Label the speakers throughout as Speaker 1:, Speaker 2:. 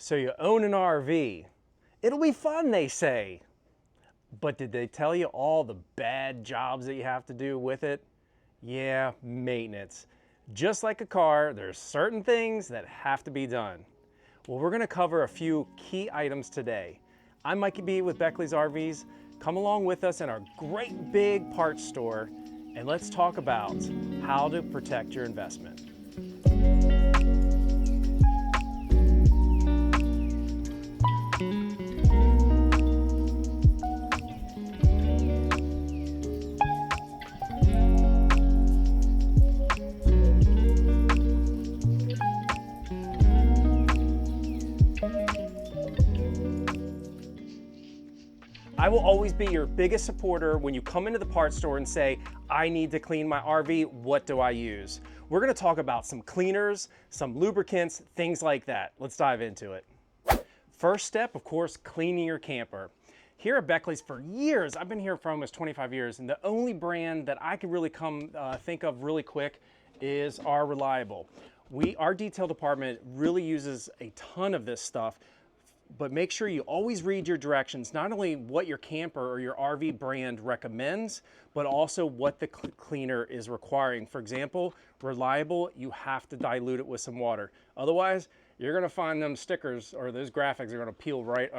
Speaker 1: So you own an RV. It'll be fun, they say. But did they tell you all the bad jobs that you have to do with it? Yeah, maintenance. Just like a car, there's certain things that have to be done. Well, we're gonna cover a few key items today. I'm Mikey B with Beckley's RVs. Come along with us in our great big parts store and let's talk about how to protect your investment. I will always be your biggest supporter when you come into the parts store and say, I need to clean my RV, what do I use? We're gonna talk about some cleaners, some lubricants, things like that. Let's dive into it. First step, of course, cleaning your camper. Here at Beckley's for years, I've been here for almost 25 years, and the only brand that I can really think of really quick is our Reliable. Our detail department really uses a ton of this stuff, but make sure you always read your directions, not only what your camper or your RV brand recommends, but also what the cleaner is requiring. For example, Reliable, you have to dilute it with some water. Otherwise, you're gonna find them stickers or those graphics are gonna peel right,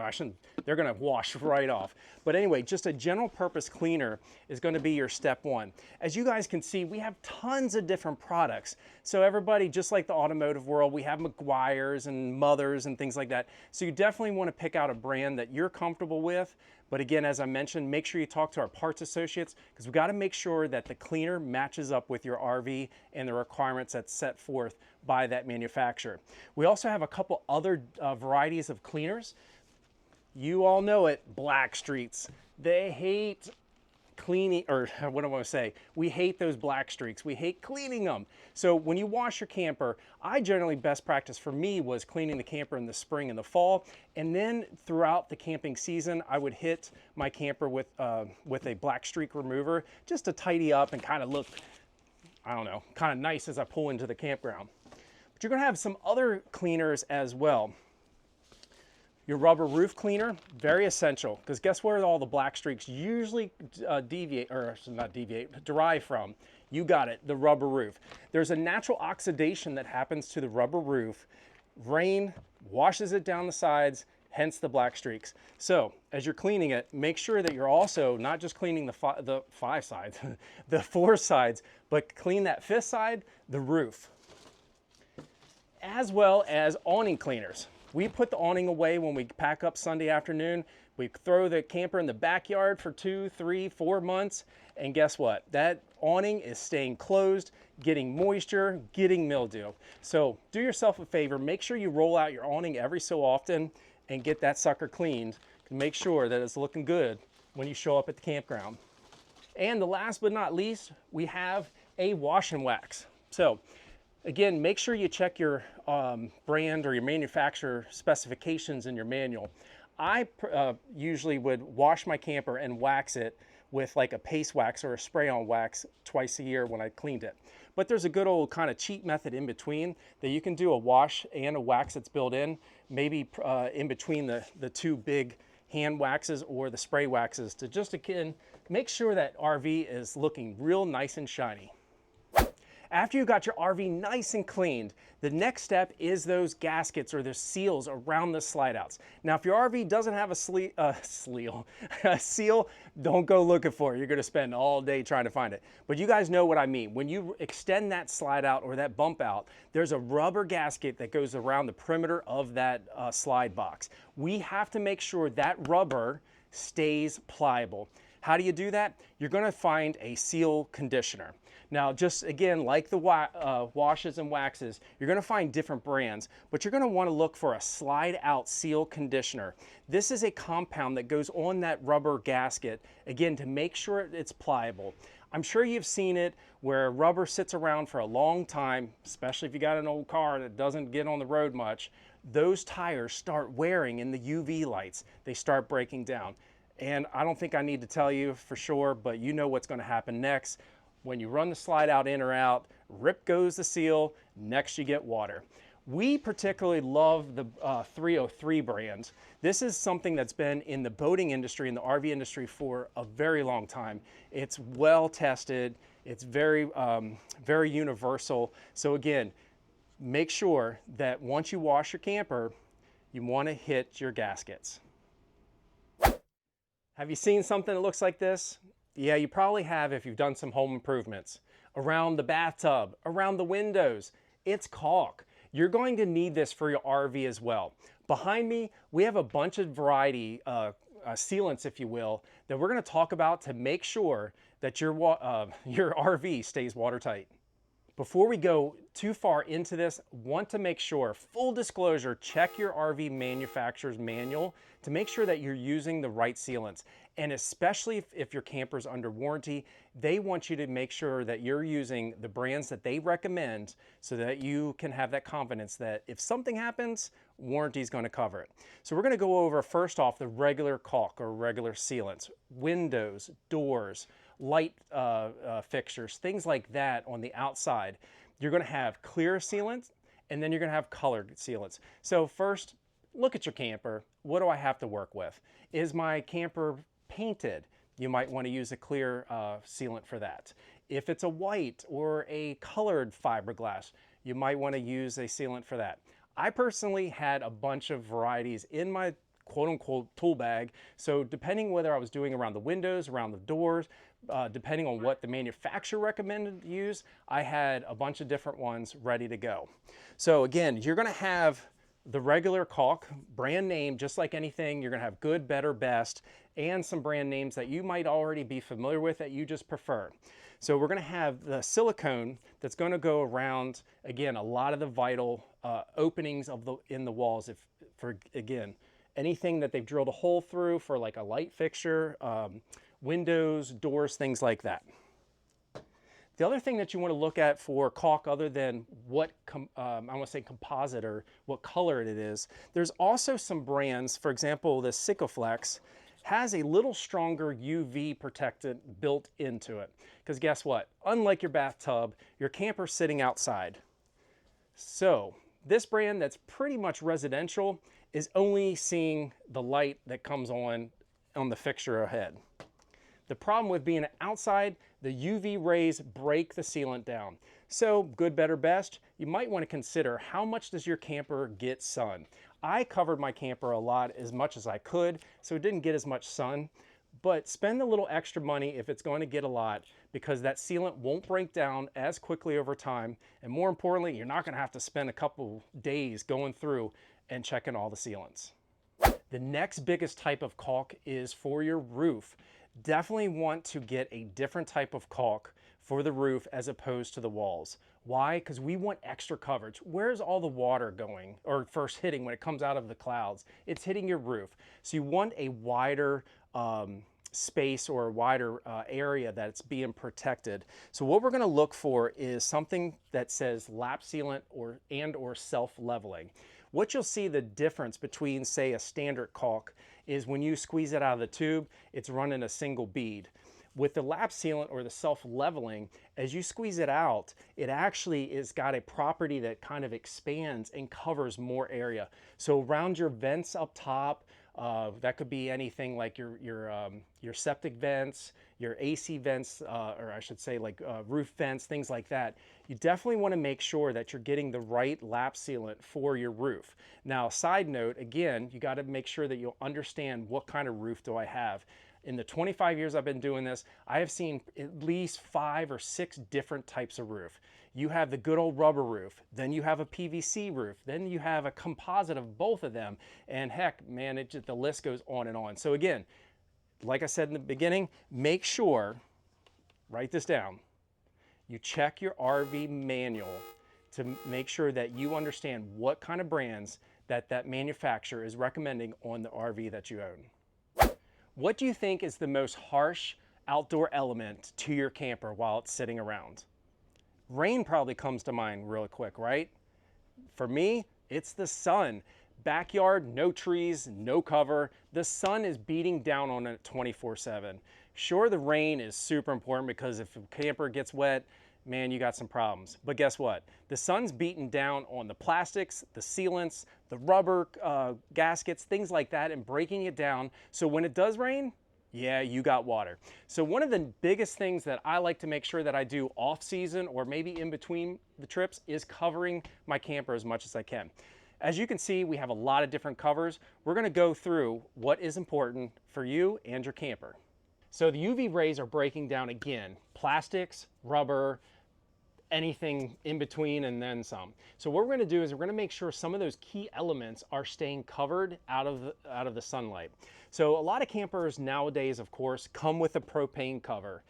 Speaker 1: they're gonna wash right off. But anyway, just a general purpose cleaner is gonna be your step one. As you guys can see, we have tons of different products. So everybody, just like the automotive world, we have Meguiar's and Mother's and things like that. So you definitely wanna pick out a brand that you're comfortable with. But again, as I mentioned, make sure you talk to our parts associates because we got to make sure that the cleaner matches up with your RV and the requirements that's set forth by that manufacturer. We also have a couple other varieties of cleaners. You all know it, Blackstreets. They hate cleaning, or what do I want to say? We hate those black streaks. We hate cleaning them. So when you wash your camper, best practice for me was cleaning the camper in the spring and the fall. And then throughout the camping season, I would hit my camper with a black streak remover just to tidy up and kind of look, I don't know, kind of nice as I pull into the campground. But you're going to have some other cleaners as well. Your rubber roof cleaner, very essential, because guess where all the black streaks usually derive from? You got it, the rubber roof. There's a natural oxidation that happens to the rubber roof. Rain washes it down the sides, hence the black streaks. So as you're cleaning it, make sure that you're also not just cleaning the five sides, the four sides, but clean that fifth side, the roof, as well as awning cleaners. We put the awning away when we pack up Sunday afternoon. We throw the camper in the backyard for 2, 3, 4 months. And guess what? That awning is staying closed, getting moisture, getting mildew. So do yourself a favor, make sure you roll out your awning every so often and get that sucker cleaned. Make sure that it's looking good when you show up at the campground. And the last but not least, we have a wash and wax. So again, make sure you check your brand or your manufacturer specifications in your manual. I usually would wash my camper and wax it with like a paste wax or a spray-on wax twice a year when I cleaned it. But there's a good old kind of cheat method in between that you can do a wash and a wax that's built in, maybe in between the two big hand waxes or the spray waxes to just again make sure that RV is looking real nice and shiny. After you got your RV nice and cleaned, the next step is those gaskets or the seals around the slide outs. Now, if your RV doesn't have a seal, don't go looking for it. You're gonna spend all day trying to find it. But you guys know what I mean. When you extend that slide out or that bump out, there's a rubber gasket that goes around the perimeter of that slide box. We have to make sure that rubber stays pliable. How do you do that? You're gonna find a seal conditioner. Now, just again, like the washes and waxes, you're gonna find different brands, but you're gonna wanna look for a slide out seal conditioner. This is a compound that goes on that rubber gasket, again, to make sure it's pliable. I'm sure you've seen it where rubber sits around for a long time, especially if you got an old car that doesn't get on the road much. Those tires start wearing in the UV lights. They start breaking down. And I don't think I need to tell you for sure, but you know what's gonna happen next. When you run the slide out in or out, rip goes the seal, next you get water. We particularly love the 303 brand. This is something that's been in the boating industry, in the RV industry for a very long time. It's well tested. It's very, very universal. So again, make sure that once you wash your camper, you want to hit your gaskets. Have you seen something that looks like this? Yeah, you probably have if you've done some home improvements. Around the bathtub, around the windows, it's caulk. You're going to need this for your RV as well. Behind me, we have a bunch of variety sealants, if you will, that we're going to talk about to make sure that your RV stays watertight. Before we go too far into this, want to make sure, full disclosure, check your RV manufacturer's manual to make sure that you're using the right sealants. And especially if your camper's under warranty, they want you to make sure that you're using the brands that they recommend so that you can have that confidence that if something happens, warranty is going to cover it. So we're going to go over first off the regular caulk or regular sealants, windows, doors, light fixtures, things like that on the outside. You're going to have clear sealants and then you're going to have colored sealants. So first, look at your camper. What do I have to work with? Is my camper painted? You might want to use a clear sealant for that. If it's a white or a colored fiberglass, you might want to use a sealant for that. I personally had a bunch of varieties in my quote-unquote tool bag. So depending whether I was doing around the windows, around the doors, depending on what the manufacturer recommended to use, I had a bunch of different ones ready to go. So again, you're going to have the regular caulk, brand name, just like anything. You're going to have good, better, best, and some brand names that you might already be familiar with that you just prefer. So we're going to have the silicone that's going to go around, again, a lot of the vital openings in the walls. Again, anything that they've drilled a hole through for like a light fixture, windows, doors, things like that. The other thing that you want to look at for caulk, other than what I want to say composite or what color it is, there's also some brands. For example, the Sikaflex has a little stronger UV protectant built into it. Because guess what? Unlike your bathtub, your camper's sitting outside. So this brand that's pretty much residential is only seeing the light that comes on the fixture ahead. The problem with being outside, the UV rays break the sealant down. So good, better, best, you might want to consider how much does your camper get sun. I covered my camper a lot, as much as I could, so it didn't get as much sun. But spend a little extra money if it's going to get a lot, because that sealant won't break down as quickly over time. And more importantly, you're not going to have to spend a couple days going through and checking all the sealants. The next biggest type of caulk is for your roof. Definitely want to get a different type of caulk for the roof as opposed to the walls. Why? Because we want extra coverage. Where's all the water going or first hitting when it comes out of the clouds? It's hitting your roof. So you want a wider space or a wider area that's being protected. So what we're going to look for is something that says lap sealant or self-leveling. What you'll see the difference between, say, a standard caulk is when you squeeze it out of the tube, it's running a single bead. With the lap sealant or the self-leveling, as you squeeze it out, it actually is got a property that kind of expands and covers more area. So around your vents up top, that could be anything like your septic vents, your AC vents, or I should say like roof vents, things like that. You definitely want to make sure that you're getting the right lap sealant for your roof. Now, side note, again, you got to make sure that you'll understand what kind of roof do I have. In the 25 years I've been doing this, I have seen at least 5 or 6 different types of roof. You have the good old rubber roof, then you have a PVC roof, then you have a composite of both of them, and heck, man, the list goes on and on. So again, like I said in the beginning, make sure, write this down, you check your RV manual to make sure that you understand what kind of brands that manufacturer is recommending on the RV that you own. What do you think is the most harsh outdoor element to your camper while it's sitting around? Rain probably comes to mind real quick, right? For me, it's the sun. Backyard, no trees, no cover. The sun is beating down on it 24/7. Sure, the rain is super important because if a camper gets wet, man, you got some problems. But guess what? The sun's beating down on the plastics, the sealants, the rubber gaskets, things like that, and breaking it down. So when it does rain, yeah, you got water. So one of the biggest things that I like to make sure that I do off season or maybe in between the trips is covering my camper as much as I can. As you can see, we have a lot of different covers. We're gonna go through what is important for you and your camper. So the UV rays are breaking down again, plastics, rubber, anything in between and then some. So what we're gonna do is we're gonna make sure some of those key elements are staying covered out of the sunlight. So a lot of campers nowadays, of course, come with a propane cover,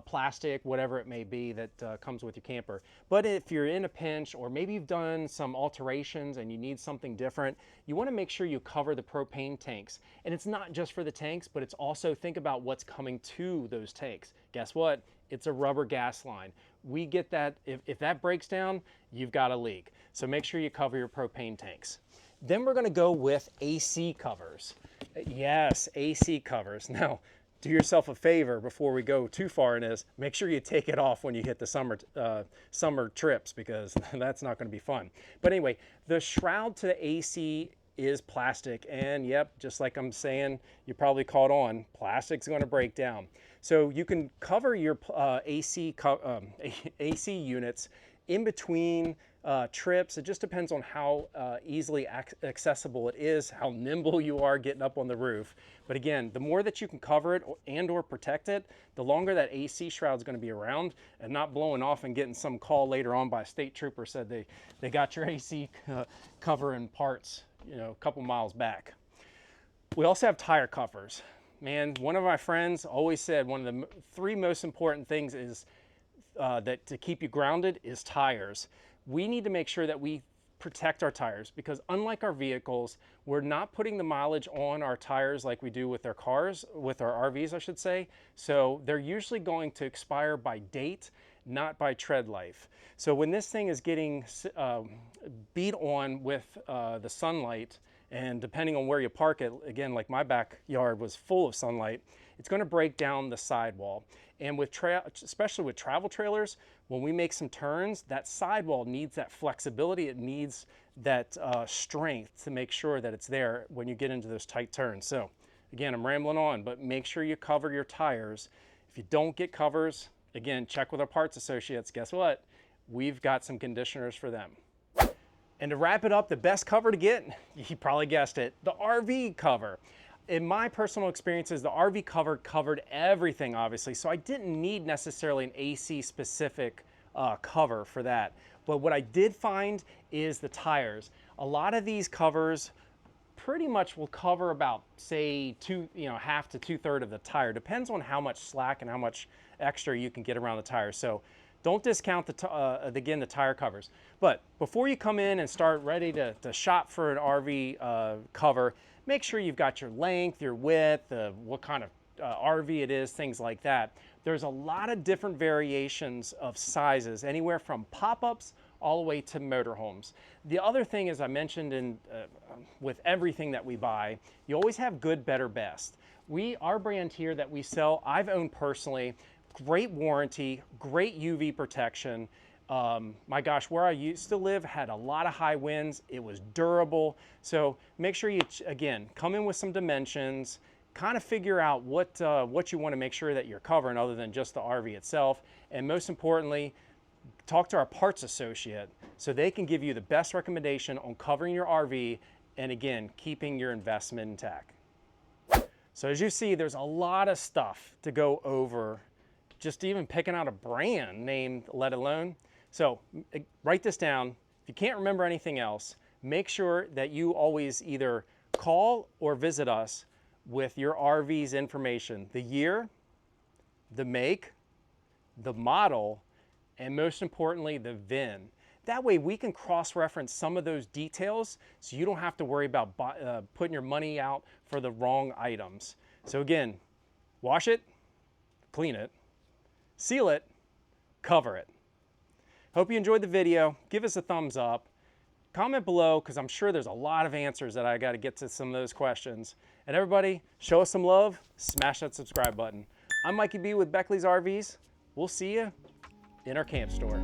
Speaker 1: plastic, whatever it may be that comes with your camper. But if you're in a pinch or maybe you've done some alterations and you need something different, you wanna make sure you cover the propane tanks. And it's not just for the tanks, but it's also think about what's coming to those tanks. Guess what? It's a rubber gas line. We get that, if that breaks down, you've got a leak. So make sure you cover your propane tanks. Then we're gonna go with AC covers. Yes, AC covers. Now, do yourself a favor before we go too far in this, make sure you take it off when you hit the summer trips, because that's not gonna be fun. But anyway, the shroud to the AC is plastic, and yep, just like I'm saying, you probably caught on, plastic's gonna break down. So you can cover your AC units in between trips. It just depends on how easily accessible it is, how nimble you are getting up on the roof. But again, the more that you can cover it and or protect it, the longer that AC shroud is going to be around and not blowing off and getting some call later on by a state trooper said they got your AC cover and parts, you know, a couple miles back. We also have tire covers. Man, one of my friends always said one of the three most important things is that to keep you grounded is tires. We need to make sure that we protect our tires, because unlike our vehicles, we're not putting the mileage on our tires like we do with our cars, with our RVs, I should say. So they're usually going to expire by date, not by tread life. So when this thing is getting beat on with the sunlight, and depending on where you park it, again, like my backyard was full of sunlight, it's going to break down the sidewall. And with especially with travel trailers, when we make some turns, that sidewall needs that flexibility. It needs that strength to make sure that it's there when you get into those tight turns. So again, I'm rambling on, but make sure you cover your tires. If you don't get covers, again, check with our parts associates. Guess what? We've got some conditioners for them. And to wrap it up, the best cover to get, you probably guessed it, the RV cover. In my personal experiences, the RV cover covered everything, obviously, so I didn't need necessarily an AC specific cover for that. But what I did find is the tires. A lot of these covers pretty much will cover about, say, half to 2/3 of the tire. Depends on how much slack and how much extra you can get around the tire. So don't discount again, the tire covers. But before you come in and start ready to shop for an RV cover, make sure you've got your length, your width, what kind of RV it is, things like that. There's a lot of different variations of sizes, anywhere from pop-ups all the way to motorhomes. The other thing, as I mentioned with everything that we buy, you always have good, better, best. Our brand here that we sell, I've owned personally, great warranty, great UV protection. My gosh, where I used to live had a lot of high winds. It was durable. So make sure you, again, come in with some dimensions, kind of figure out what you want to make sure that you're covering other than just the RV itself. And most importantly, talk to our parts associate so they can give you the best recommendation on covering your RV and, again, keeping your investment intact. So as you see, there's a lot of stuff to go over, just even picking out a brand name, let alone. So write this down. If you can't remember anything else, make sure that you always either call or visit us with your RV's information, the year, the make, the model, and most importantly, the VIN. That way we can cross-reference some of those details so you don't have to worry about putting your money out for the wrong items. So again, wash it, clean it, seal it, cover it. Hope you enjoyed the video. Give us a thumbs up. Comment below, because I'm sure there's a lot of answers that I got to get to some of those questions. And everybody, show us some love. Smash that subscribe button. I'm Mikey B with Beckley's RVs. We'll see you in our camp store.